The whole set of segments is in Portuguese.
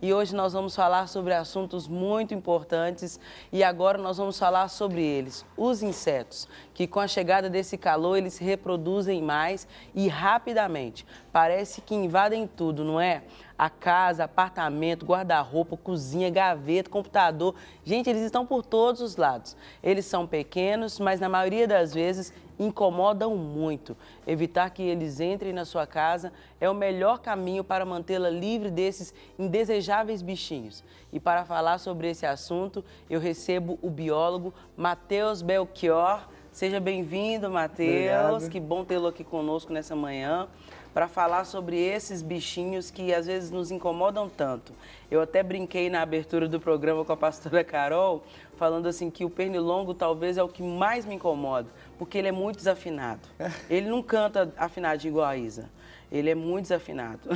e hoje nós vamos falar sobre assuntos muito importantes e agora nós vamos falar sobre eles, os insetos, que com a chegada desse calor eles se reproduzem mais e rapidamente. Parece que invadem tudo, não é? A casa, apartamento, guarda-roupa, cozinha, gaveta, computador. Gente, eles estão por todos os lados. Eles são pequenos, mas na maioria das vezes incomodam muito. Evitar que eles entrem na sua casa é o melhor caminho para mantê-la livre desses indesejáveis bichinhos. E para falar sobre esse assunto, eu recebo o biólogo Matheus Belchior. Seja bem-vindo, Matheus. Que bom tê-lo aqui conosco nessa manhã para falar sobre esses bichinhos que às vezes nos incomodam tanto. Eu até brinquei na abertura do programa com a pastora Carol, falando assim que o pernilongo talvez é o que mais me incomoda, porque ele é muito desafinado. Ele não canta afinadinho igual a Isa, ele é muito desafinado.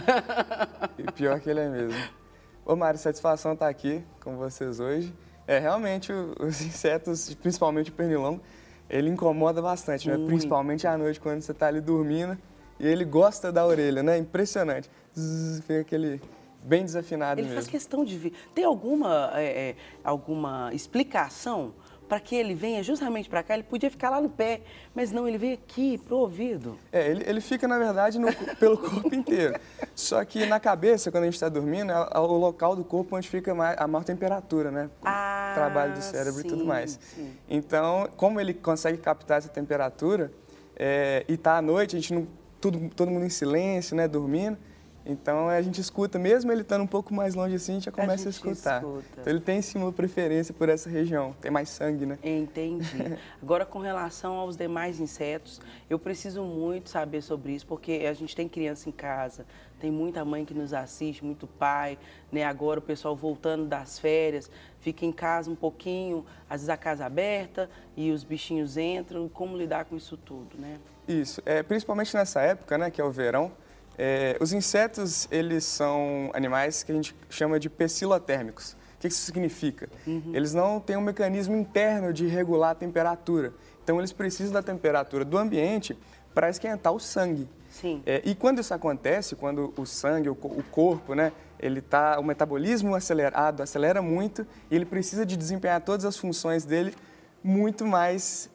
E pior que ele é mesmo. Ô Mari, satisfação estar aqui com vocês hoje. Realmente os insetos, principalmente o pernilongo, ele incomoda bastante, né? Principalmente à noite, quando você está ali dormindo. E ele gosta da orelha, né? Impressionante. Zzz, fica aquele bem desafinado mesmo. Ele faz questão de vir. Tem alguma explicação para que ele venha justamente para cá? Ele podia ficar lá no pé, mas não, ele veio aqui pro ouvido. Ele fica, na verdade, pelo corpo inteiro. Só que na cabeça, quando a gente está dormindo, é o local do corpo onde fica a maior temperatura, né? O trabalho do cérebro e tudo mais. Sim. Então, como ele consegue captar essa temperatura, e tá à noite, a gente não... Todo mundo em silêncio, né, dormindo. Então a gente escuta, mesmo ele estando um pouco mais longe assim, a gente já começa a escutar. Então ele tem sim uma preferência por essa região, tem mais sangue, né? Entendi. Agora, com relação aos demais insetos, eu preciso muito saber sobre isso, porque a gente tem criança em casa, tem muita mãe que nos assiste, muito pai, né? Agora o pessoal voltando das férias, fica em casa um pouquinho, às vezes a casa aberta e os bichinhos entram, como lidar com isso tudo, né? Isso, principalmente nessa época, né, que é o verão, os insetos, eles são animais que a gente chama de pecilotérmicos. O que isso significa? Eles não têm um mecanismo interno de regular a temperatura. Então, eles precisam da temperatura do ambiente para esquentar o sangue. Sim. E quando isso acontece, quando o sangue, o corpo, né, o metabolismo acelerado, acelera muito, e ele precisa de desempenhar todas as funções dele muito mais,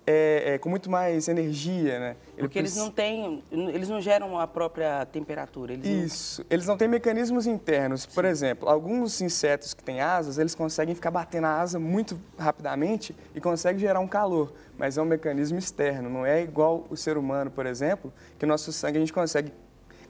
com muito mais energia, né? Porque eles não geram a própria temperatura. Eles não têm mecanismos internos. Sim. Por exemplo, alguns insetos que têm asas, eles conseguem ficar batendo a asa muito rapidamente e conseguem gerar um calor, mas é um mecanismo externo, não é igual o ser humano, por exemplo, que nosso sangue a gente consegue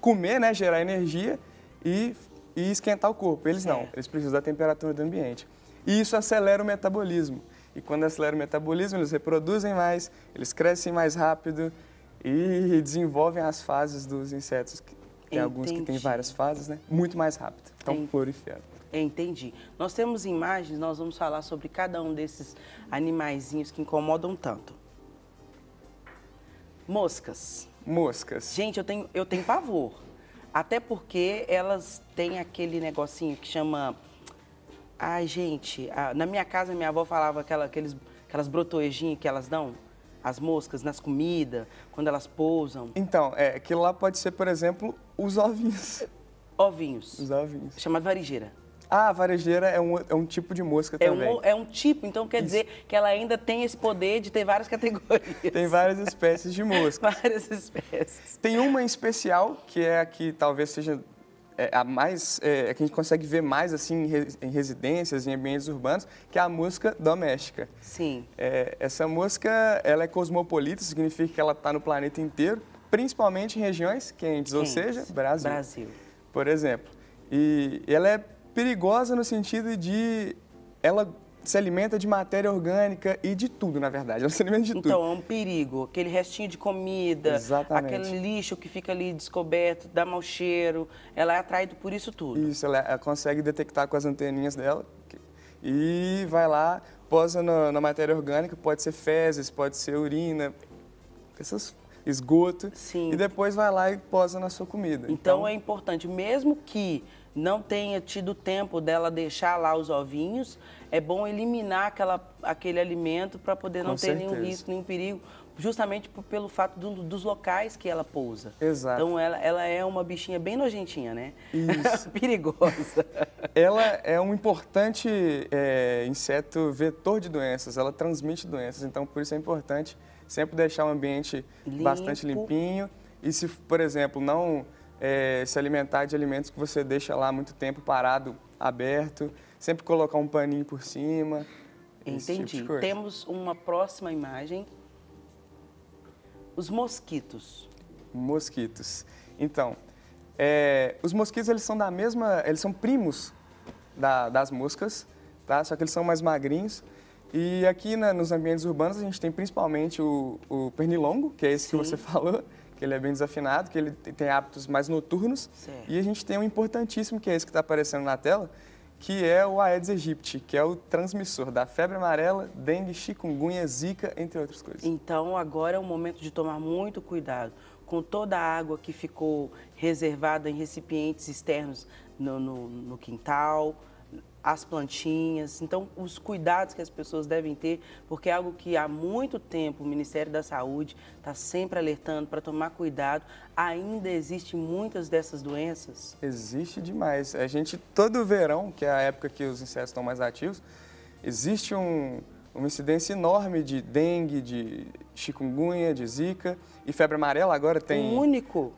comer, né, gerar energia e esquentar o corpo. Eles não, eles precisam da temperatura do ambiente. E isso acelera o metabolismo. E quando acelera o metabolismo, eles reproduzem mais, eles crescem mais rápido e desenvolvem as fases dos insetos. Tem alguns que têm várias fases, né? Muito mais rápido. Então, proliferam. Entendi. Nós temos imagens, nós vamos falar sobre cada um desses animaizinhos que incomodam tanto. Moscas. Moscas. Gente, eu tenho pavor. Até porque elas têm aquele negocinho que chama... Ai, gente, na minha casa, minha avó falava aquelas brotoejinhas que elas dão, as moscas, nas comidas, quando elas pousam. Então, aquilo lá pode ser, por exemplo, os ovinhos. Ovinhos. Os ovinhos. Chamado varejeira. A varejeira é um tipo de mosca também. É um tipo, então quer dizer que ela ainda tem esse poder de ter várias categorias. Tem várias espécies de moscas. Várias espécies. Tem uma em especial, que é a que talvez seja... a que a gente consegue ver mais assim em residências, em ambientes urbanos, que é a mosca doméstica. Sim. Essa mosca, ela é cosmopolita, significa que ela está no planeta inteiro, principalmente em regiões quentes, ou seja, Brasil. Por exemplo. E ela é perigosa no sentido de... Ela se alimenta de matéria orgânica e de tudo, na verdade. Ela se alimenta de tudo. Então, é um perigo. Aquele restinho de comida, aquele lixo que fica ali descoberto, dá mau cheiro. Ela é atraída por isso tudo. Isso, ela consegue detectar com as anteninhas dela e vai lá, posa na matéria orgânica, pode ser fezes, pode ser urina, esgoto. Sim. E depois vai lá e posa na sua comida. Então é importante, mesmo que não tenha tido tempo dela deixar lá os ovinhos, é bom eliminar aquele alimento para poder não ter nenhum risco, nenhum perigo, justamente pelo fato dos locais que ela pousa. Exato. Então, ela é uma bichinha bem nojentinha, né? Isso. Perigosa. Ela é um importante inseto vetor de doenças, ela transmite doenças, então por isso é importante sempre deixar o ambiente bastante limpinho e se, por exemplo, não se alimentar de alimentos que você deixa lá muito tempo parado, aberto, sempre colocar um paninho por cima. Entendi. Tipo de Temos uma próxima imagem. Os mosquitos. Mosquitos. Então, os mosquitos eles são primos das moscas, tá? Só que eles são mais magrinhos. E aqui nos ambientes urbanos a gente tem principalmente o pernilongo, que é esse que você falou, que ele é bem desafinado, que ele tem hábitos mais noturnos. Certo. E a gente tem um importantíssimo, que é esse que está aparecendo na tela, que é o Aedes aegypti, que é o transmissor da febre amarela, dengue, chikungunya, zika, entre outras coisas. Então, agora é o momento de tomar muito cuidado com toda a água que ficou reservada em recipientes externos no quintal, as plantinhas. Então, os cuidados que as pessoas devem ter, porque é algo que há muito tempo o Ministério da Saúde está sempre alertando para tomar cuidado. Ainda existem muitas dessas doenças? Existe demais. A gente, todo verão, que é a época que os insetos estão mais ativos, existe uma incidência enorme de dengue, de chikungunya, de zika e febre amarela. Agora tem um único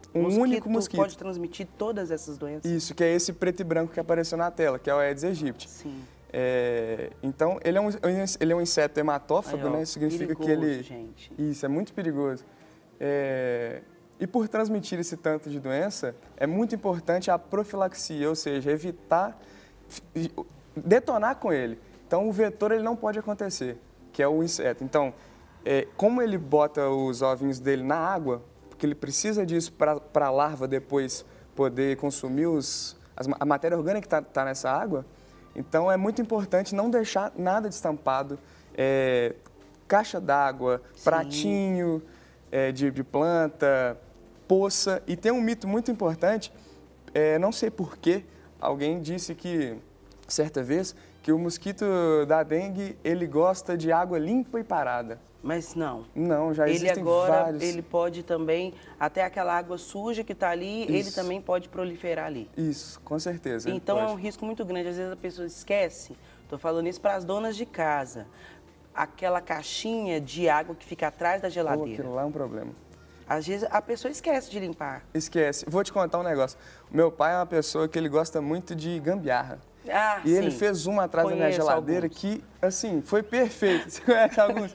mosquito pode transmitir todas essas doenças? Isso, que é esse preto e branco que apareceu na tela, que é o Aedes aegypti. Sim. Então, ele é um inseto hematófago, aí, ó, né? Isso significa perigoso, que ele... gente. Isso, é muito perigoso. E por transmitir esse tanto de doença, é muito importante a profilaxia, ou seja, evitar detonar com ele. Então, o vetor ele não pode acontecer, que é o inseto. Então, como ele bota os ovinhos dele na água, porque ele precisa disso para a larva depois poder consumir a matéria orgânica que está nessa água, então é muito importante não deixar nada destampado, caixa d'água, pratinho de planta, poça. E tem um mito muito importante, não sei porquê, alguém disse que, certa vez, que o mosquito da dengue, ele gosta de água limpa e parada. Mas não. Não, já existem vários. Ele pode também, até aquela água suja que está ali, Isso. ele também pode proliferar ali. Isso, com certeza. Então é um risco muito grande. Às vezes a pessoa esquece, estou falando isso para as donas de casa, aquela caixinha de água que fica atrás da geladeira. Aquilo lá é um problema. Às vezes a pessoa esquece de limpar. Esquece. Vou te contar um negócio. O meu pai é uma pessoa que ele gosta muito de gambiarra. E ele fez uma atrás da minha geladeira que, assim, foi perfeito. Você conhece alguns?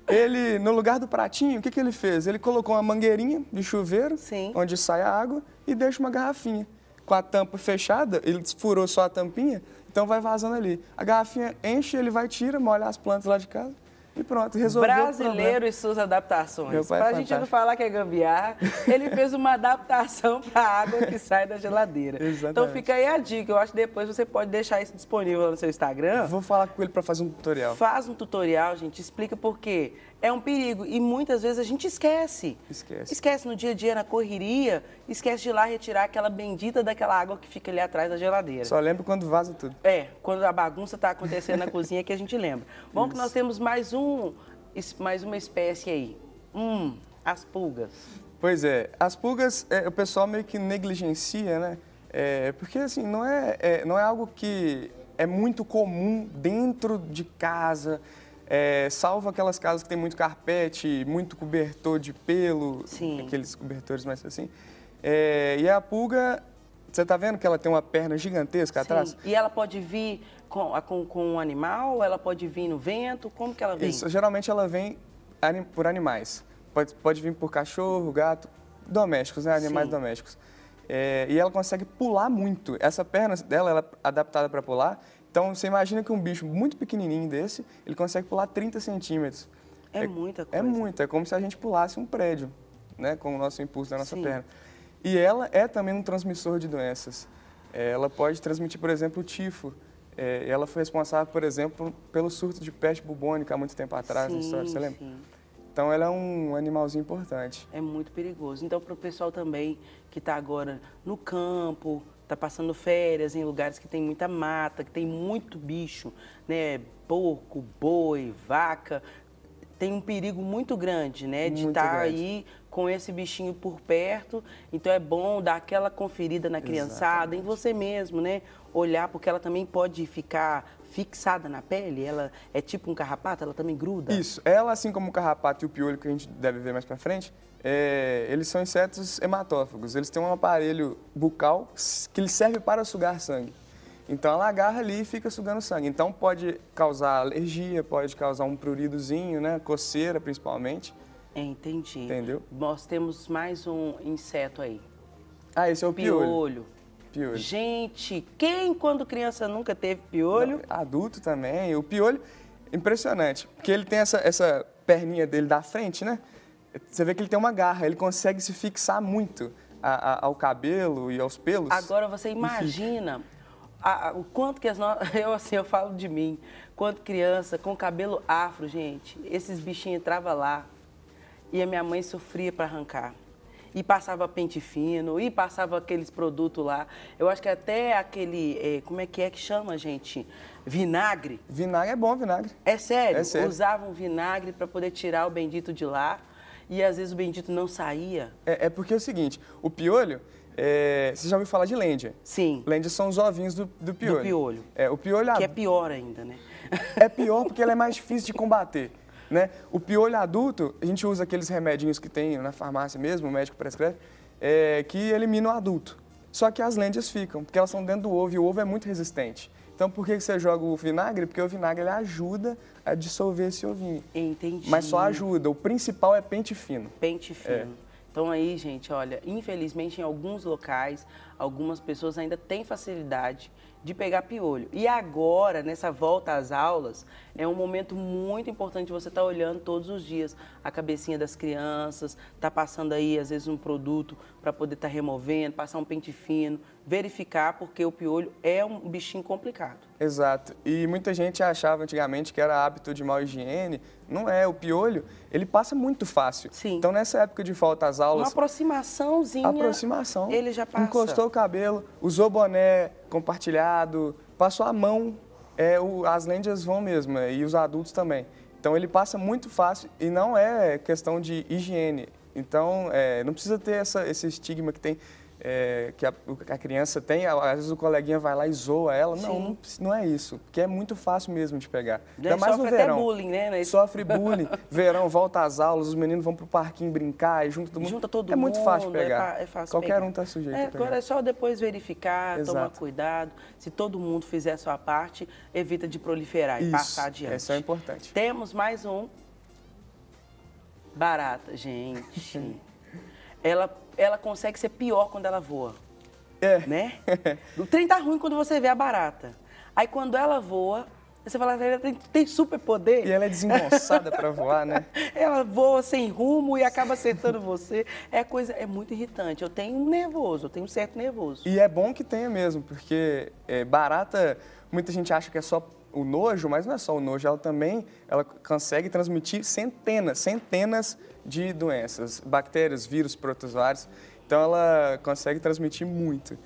Ele, no lugar do pratinho, o que ele fez? Ele colocou uma mangueirinha de chuveiro, onde sai a água, e deixa uma garrafinha. Com a tampa fechada, ele furou só a tampinha, então vai vazando ali. A garrafinha enche, ele vai, tira, molha as plantas lá de casa. E pronto, resolveu Brasileiro e suas adaptações. Para a gente não falar que é gambiarra, ele fez uma adaptação para a água que sai da geladeira. Exatamente. Então fica aí a dica. Eu acho que depois você pode deixar isso disponível no seu Instagram. Vou falar com ele para fazer um tutorial. Faz um tutorial, gente. Explica por quê. É um perigo e muitas vezes a gente esquece. Esquece no dia a dia, na correria, esquece de ir lá retirar aquela bendita daquela água que fica ali atrás da geladeira. Só lembra quando vaza tudo. Quando a bagunça está acontecendo na cozinha que a gente lembra. Bom, isso. Que nós temos mais uma espécie aí. As pulgas. Pois é, as pulgas o pessoal meio que negligencia, né? Porque assim, não é algo que é muito comum dentro de casa. Salvo aquelas casas que tem muito carpete, muito cobertor de pelo, aqueles cobertores mais assim. E a pulga, você tá vendo que ela tem uma perna gigantesca atrás? E ela pode vir com um animal, ela pode vir no vento, como que ela vem? Isso, geralmente ela vem por animais. Pode vir por cachorro, gato, domésticos, né? Animais domésticos. E ela consegue pular muito. Essa perna dela ela é adaptada para pular. Então, você imagina que um bicho muito pequenininho desse, ele consegue pular 30 centímetros. É muita coisa. É muito, é como se a gente pulasse um prédio, né, com o nosso impulso da nossa perna. E ela é também um transmissor de doenças. Ela pode transmitir, por exemplo, o tifo. Ela foi responsável, por exemplo, pelo surto de peste bubônica há muito tempo atrás na história, você lembra? Então, ela é um animalzinho importante. É muito perigoso. Então, para o pessoal também que está agora no campo, está passando férias em lugares que tem muita mata, que tem muito bicho, né? Porco, boi, vaca. tem um perigo muito grande, né? De Muito estar grande. aí com esse bichinho por perto. Então é bom dar aquela conferida na criançada, em você mesmo, né? Olhar, porque ela também pode ficar fixada na pele. Ela é tipo um carrapato, ela também gruda. Isso. Ela, assim como o carrapato e o piolho, que a gente deve ver mais pra frente, eles são insetos hematófagos. Eles têm um aparelho bucal que lhe serve para sugar sangue. Então ela agarra ali e fica sugando sangue. Então pode causar alergia, pode causar um pruridozinho, né? Coceira principalmente. Entendi. Entendeu? Nós temos mais um inseto aí. Ah, esse é o piolho. Piolho. Piolho. Gente, quem quando criança nunca teve piolho? Não, adulto também. O piolho, impressionante, porque ele tem essa perninha dele da frente, né? Você vê que ele tem uma garra, ele consegue se fixar muito ao cabelo e aos pelos. Agora você imagina o quanto que eu falo de mim, quando criança, com cabelo afro, gente, esses bichinhos entravam lá e a minha mãe sofria para arrancar. E passava pente fino, e passava aqueles produtos lá. Eu acho que até aquele, como é que chama, gente? Vinagre. Vinagre é bom, vinagre. É sério? É sério. Usavam vinagre para poder tirar o bendito de lá. E às vezes o bendito não saía. É porque é o seguinte, o piolho, você já ouviu falar de lêndia? Sim. Lêndia são os ovinhos do piolho. Do piolho. O piolho Que é pior ainda, né? É pior porque ele é mais difícil de combater, né? O piolho adulto, a gente usa aqueles remedinhos que tem na farmácia mesmo, o médico prescreve, que eliminam o adulto. Só que as lêndias ficam, porque elas são dentro do ovo e o ovo é muito resistente. Então, por que você joga o vinagre? Porque o vinagre ele ajuda a dissolver esse ovinho. Entendi. Mas só ajuda. O principal é pente fino. Pente fino. Então aí, gente, olha, infelizmente em alguns locais, algumas pessoas ainda têm facilidade de pegar piolho. E agora, nessa volta às aulas, é um momento muito importante você estar olhando todos os dias a cabecinha das crianças, tá passando aí, às vezes, um produto para poder estar removendo, passar um pente fino, verificar, porque o piolho é um bichinho complicado. Exato. E muita gente achava antigamente que era hábito de má higiene. Não é. O piolho, ele passa muito fácil. Sim. Então, nessa época de volta às aulas... Uma aproximaçãozinha, aproximação. ele já passa. Encostou o cabelo, usou boné compartilhado, passou a mão, as lêndias vão mesmo, e os adultos também. Então, ele passa muito fácil e não é questão de higiene. Então, não precisa ter esse estigma que tem... que a criança tem, às vezes o coleguinha vai lá e zoa ela. Não é isso, porque é muito fácil mesmo de pegar. Ainda mais no verão. Sofre até bullying, né? Sofre bullying. Verão, volta às aulas, os meninos vão pro parquinho brincar e junta todo mundo. Junta todo mundo. É muito fácil pegar. É fácil Qualquer pegar. um tá sujeito a pegar. Agora é só depois verificar, Exato. tomar cuidado. Se todo mundo fizer a sua parte, evita de proliferar e passar adiante. Isso é importante. Temos mais um. Barata, gente. Ela consegue ser pior quando ela voa. Né? O trem tá ruim quando você vê a barata. Aí quando ela voa, você fala, ela tem superpoder. E ela é desengonçada para voar, né? Ela voa sem rumo e acaba acertando você. É muito irritante. Eu tenho um certo nervoso. E é bom que tenha mesmo, porque barata, muita gente acha que é só o nojo, mas não é só o nojo, ela consegue transmitir centenas de doenças, bactérias, vírus, protozoários. Então, ela consegue transmitir muito.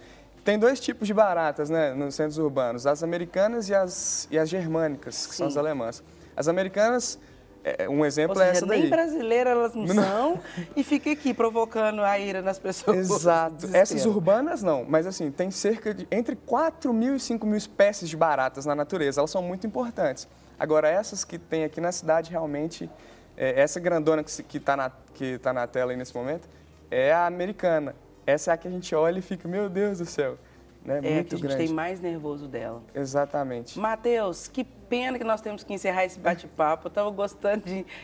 Tem dois tipos de baratas, né, nos centros urbanos, as americanas e as germânicas, que são as alemãs. As americanas, um exemplo é essa daí. Nem brasileiras elas não são e fica aqui provocando a ira nas pessoas. Exato. Essas urbanas não, mas assim, tem cerca de entre 4.000 e 5.000 espécies de baratas na natureza, elas são muito importantes. Agora, essas que tem aqui na cidade, realmente, essa grandona que tá na tela aí nesse momento, é a americana. Essa é a que a gente olha e fica, meu Deus do céu, né? Muito que a gente grande. tem mais nervoso dela. Exatamente. Matheus, que pena que nós temos que encerrar esse bate-papo. Eu estava gostando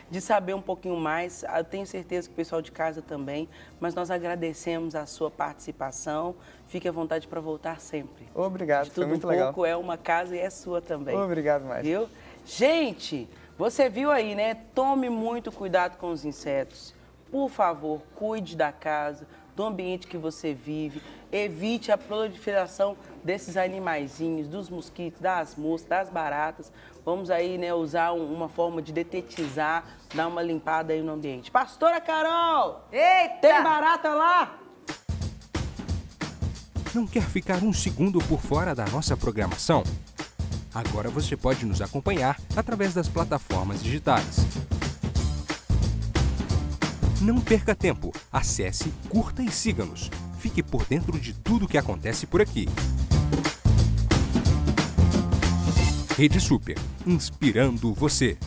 de saber um pouquinho mais. Eu tenho certeza que o pessoal de casa também. Mas nós agradecemos a sua participação. Fique à vontade para voltar sempre. Obrigado, foi muito legal. Tudo um pouco é uma casa e é sua também. Obrigado, Márcia. Viu? Gente, você viu aí, né? Tome muito cuidado com os insetos. Por favor, cuide da casa, do ambiente que você vive. Evite a proliferação desses animaizinhos, dos mosquitos, das moscas, das baratas. Vamos aí, né, usar uma forma de detetizar, dar uma limpada aí no ambiente. Pastora Carol! Eita! Tem barata lá? Não quer ficar um segundo por fora da nossa programação? Agora você pode nos acompanhar através das plataformas digitais. Não perca tempo. Acesse, curta e siga-nos. Fique por dentro de tudo o que acontece por aqui. Rede Super, inspirando você.